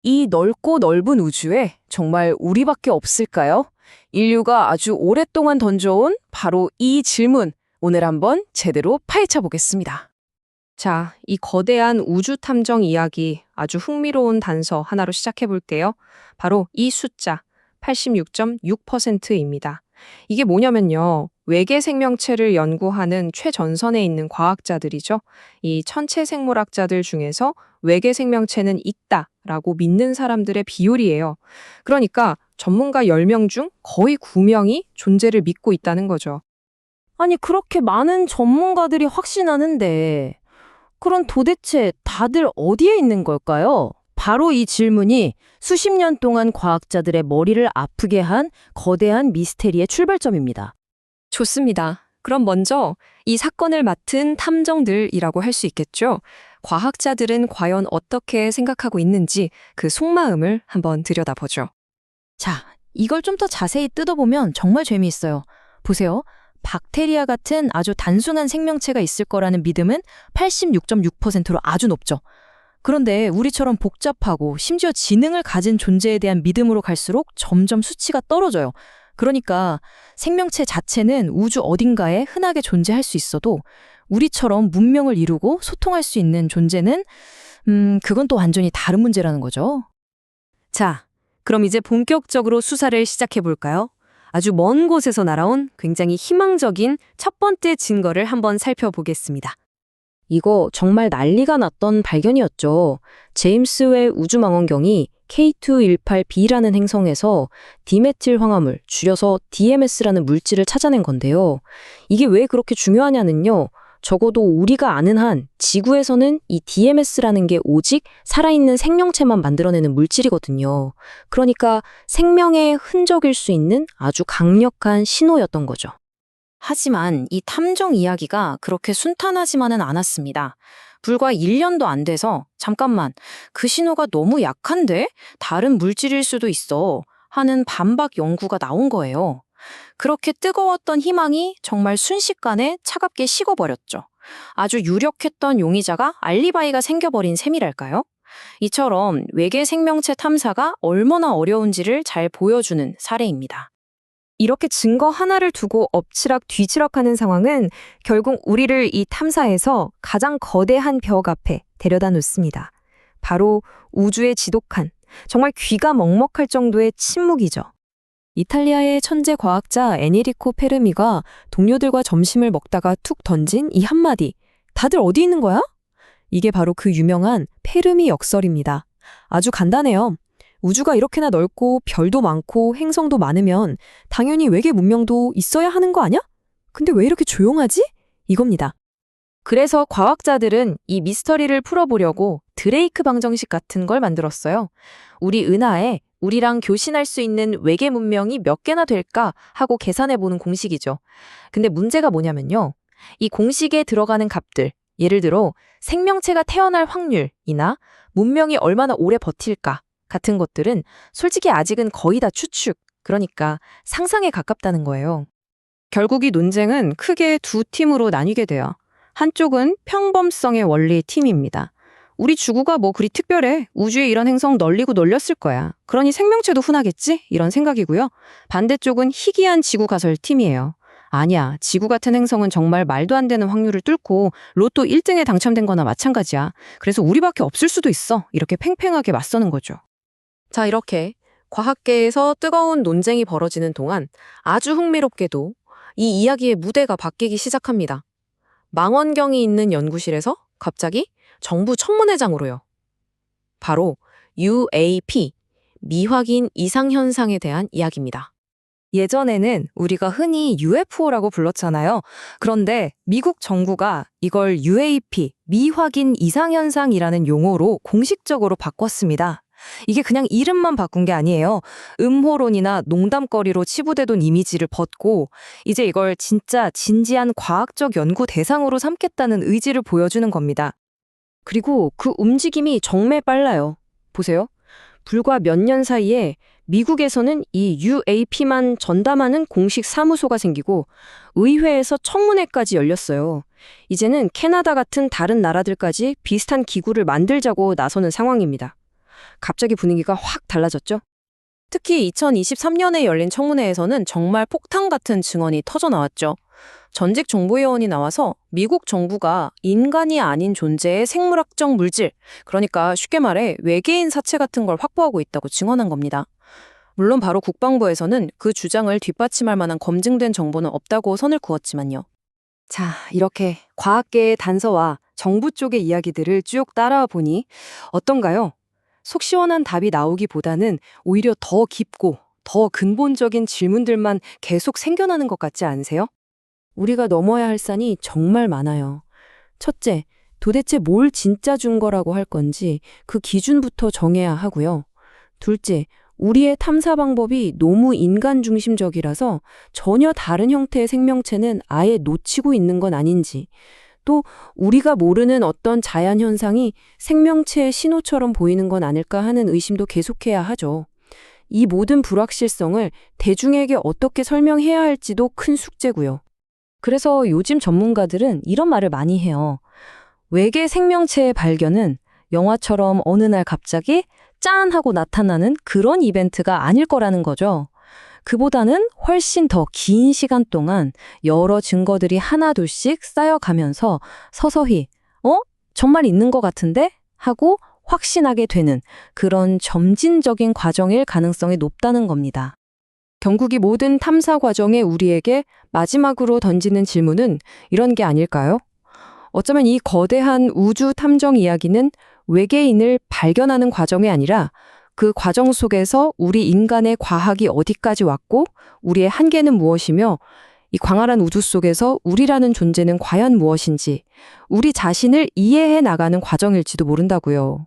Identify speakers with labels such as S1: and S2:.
S1: 이 넓고 넓은 우주에 정말 우리밖에 없을까요? 인류가 아주 오랫동안 던져온 바로 이 질문, 오늘 한번 제대로 파헤쳐 보겠습니다.
S2: 자, 이 거대한 우주 탐정 이야기 아주 흥미로운 단서 하나로 시작해 볼게요. 바로 이 숫자 86.6%입니다. 이게 뭐냐면요. 외계 생명체를 연구하는 최전선에 있는 과학자들이죠. 이 천체 생물학자들 중에서 외계 생명체는 있다라고 믿는 사람들의 비율이에요. 그러니까 전문가 10명 중 거의 9명이 존재를 믿고 있다는 거죠.
S3: 아니, 그렇게 많은 전문가들이 확신하는데, 그럼 도대체 다들 어디에 있는 걸까요? 바로 이 질문이 수십 년 동안 과학자들의 머리를 아프게 한 거대한 미스테리의 출발점입니다.
S2: 좋습니다. 그럼 먼저 이 사건을 맡은 탐정들이라고 할 수 있겠죠. 과학자들은 과연 어떻게 생각하고 있는지 그 속마음을 한번 들여다보죠.
S3: 자, 이걸 좀 더 자세히 뜯어보면 정말 재미있어요. 보세요. 박테리아 같은 아주 단순한 생명체가 있을 거라는 믿음은 86.6%로 아주 높죠. 그런데 우리처럼 복잡하고 심지어 지능을 가진 존재에 대한 믿음으로 갈수록 점점 수치가 떨어져요. 그러니까 생명체 자체는 우주 어딘가에 흔하게 존재할 수 있어도 우리처럼 문명을 이루고 소통할 수 있는 존재는 그건 또 완전히 다른 문제라는 거죠.
S2: 자, 그럼 이제 본격적으로 수사를 시작해 볼까요? 아주 먼 곳에서 날아온 굉장히 희망적인 첫 번째 증거를 한번 살펴보겠습니다.
S3: 이거 정말 난리가 났던 발견이었죠. 제임스 웹 우주망원경이 K218b라는 행성에서 디메틸 황화물, 줄여서 DMS라는 물질을 찾아낸 건데요. 이게 왜 그렇게 중요하냐는요. 적어도 우리가 아는 한 지구에서는 이 DMS라는 게 오직 살아있는 생명체만 만들어내는 물질이거든요. 그러니까 생명의 흔적일 수 있는 아주 강력한 신호였던 거죠. 하지만 이 탐정 이야기가 그렇게 순탄하지만은 않았습니다. 불과 1년도 안 돼서 잠깐만, 그 신호가 너무 약한데? 다른 물질일 수도 있어 하는 반박 연구가 나온 거예요. 그렇게 뜨거웠던 희망이 정말 순식간에 차갑게 식어버렸죠. 아주 유력했던 용의자가 알리바이가 생겨버린 셈이랄까요? 이처럼 외계 생명체 탐사가 얼마나 어려운지를 잘 보여주는 사례입니다.
S2: 이렇게 증거 하나를 두고 엎치락 뒤치락하는 상황은 결국 우리를 이 탐사에서 가장 거대한 벽 앞에 데려다 놓습니다. 바로 우주의 지독한, 정말 귀가 먹먹할 정도의 침묵이죠. 이탈리아의 천재 과학자 에니리코 페르미가 동료들과 점심을 먹다가 툭 던진 이 한마디, 다들 어디 있는 거야? 이게 바로 그 유명한 페르미 역설입니다. 아주 간단해요. 우주가 이렇게나 넓고 별도 많고 행성도 많으면 당연히 외계 문명도 있어야 하는 거 아니야? 근데 왜 이렇게 조용하지? 이겁니다. 그래서 과학자들은 이 미스터리를 풀어보려고 드레이크 방정식 같은 걸 만들었어요. 우리 은하에 우리랑 교신할 수 있는 외계 문명이 몇 개나 될까 하고 계산해보는 공식이죠. 근데 문제가 뭐냐면요. 이 공식에 들어가는 값들, 예를 들어 생명체가 태어날 확률이나 문명이 얼마나 오래 버틸까 같은 것들은 솔직히 아직은 거의 다 추측, 그러니까 상상에 가깝다는 거예요. 결국 이 논쟁은 크게 두 팀으로 나뉘게 돼요. 한쪽은 평범성의 원리 팀입니다. 우리 지구가 뭐 그리 특별해. 우주에 이런 행성 널리고 널렸을 거야. 그러니 생명체도 흔하겠지? 이런 생각이고요. 반대쪽은 희귀한 지구 가설 팀이에요. 아니야, 지구 같은 행성은 정말 말도 안 되는 확률을 뚫고 로또 1등에 당첨된 거나 마찬가지야. 그래서 우리밖에 없을 수도 있어. 이렇게 팽팽하게 맞서는 거죠. 자, 이렇게 과학계에서 뜨거운 논쟁이 벌어지는 동안 아주 흥미롭게도 이 이야기의 무대가 바뀌기 시작합니다. 망원경이 있는 연구실에서 갑자기 정부 청문회장으로요. 바로 UAP, 미확인 이상현상에 대한 이야기입니다. 예전에는 우리가 흔히 UFO라고 불렀잖아요. 그런데 미국 정부가 이걸 UAP, 미확인 이상현상이라는 용어로 공식적으로 바꿨습니다. 이게 그냥 이름만 바꾼 게 아니에요. 음모론이나 농담거리로 치부되던 이미지를 벗고 이제 이걸 진짜 진지한 과학적 연구 대상으로 삼겠다는 의지를 보여주는 겁니다. 그리고 그 움직임이 정말 빨라요. 보세요. 불과 몇 년 사이에 미국에서는 이 UAP만 전담하는 공식 사무소가 생기고 의회에서 청문회까지 열렸어요. 이제는 캐나다 같은 다른 나라들까지 비슷한 기구를 만들자고 나서는 상황입니다.
S3: 갑자기 분위기가 확 달라졌죠.
S1: 특히 2023년에 열린 청문회에서는 정말 폭탄 같은 증언이 터져 나왔죠. 전직 정보요원이 나와서 미국 정부가 인간이 아닌 존재의 생물학적 물질, 그러니까 쉽게 말해 외계인 사체 같은 걸 확보하고 있다고 증언한 겁니다. 물론 바로 국방부에서는 그 주장을 뒷받침할 만한 검증된 정보는 없다고 선을 그었지만요.
S2: 자, 이렇게 과학계의 단서와 정부 쪽의 이야기들을 쭉 따라와 보니 어떤가요? 속 시원한 답이 나오기보다는 오히려 더 깊고 더 근본적인 질문들만 계속 생겨나는 것 같지 않으세요?
S3: 우리가 넘어야 할 산이 정말 많아요. 첫째, 도대체 뭘 진짜 준 거라고 할 건지 그 기준부터 정해야 하고요. 둘째, 우리의 탐사 방법이 너무 인간 중심적이라서 전혀 다른 형태의 생명체는 아예 놓치고 있는 건 아닌지, 또 우리가 모르는 어떤 자연 현상이 생명체의 신호처럼 보이는 건 아닐까 하는 의심도 계속해야 하죠. 이 모든 불확실성을 대중에게 어떻게 설명해야 할지도 큰 숙제고요. 그래서 요즘 전문가들은 이런 말을 많이 해요. 외계 생명체의 발견은 영화처럼 어느 날 갑자기 짠 하고 나타나는 그런 이벤트가 아닐 거라는 거죠. 그보다는 훨씬 더 긴 시간 동안 여러 증거들이 하나둘씩 쌓여가면서 서서히 정말 있는 것 같은데? 하고 확신하게 되는 그런 점진적인 과정일 가능성이 높다는 겁니다.
S2: 경국이 모든 탐사 과정에 우리에게 마지막으로 던지는 질문은 이런 게 아닐까요? 어쩌면 이 거대한 우주 탐정 이야기는 외계인을 발견하는 과정이 아니라 그 과정 속에서 우리 인간의 과학이 어디까지 왔고 우리의 한계는 무엇이며 이 광활한 우주 속에서 우리라는 존재는 과연 무엇인지 우리 자신을 이해해 나가는 과정일지도 모른다고요.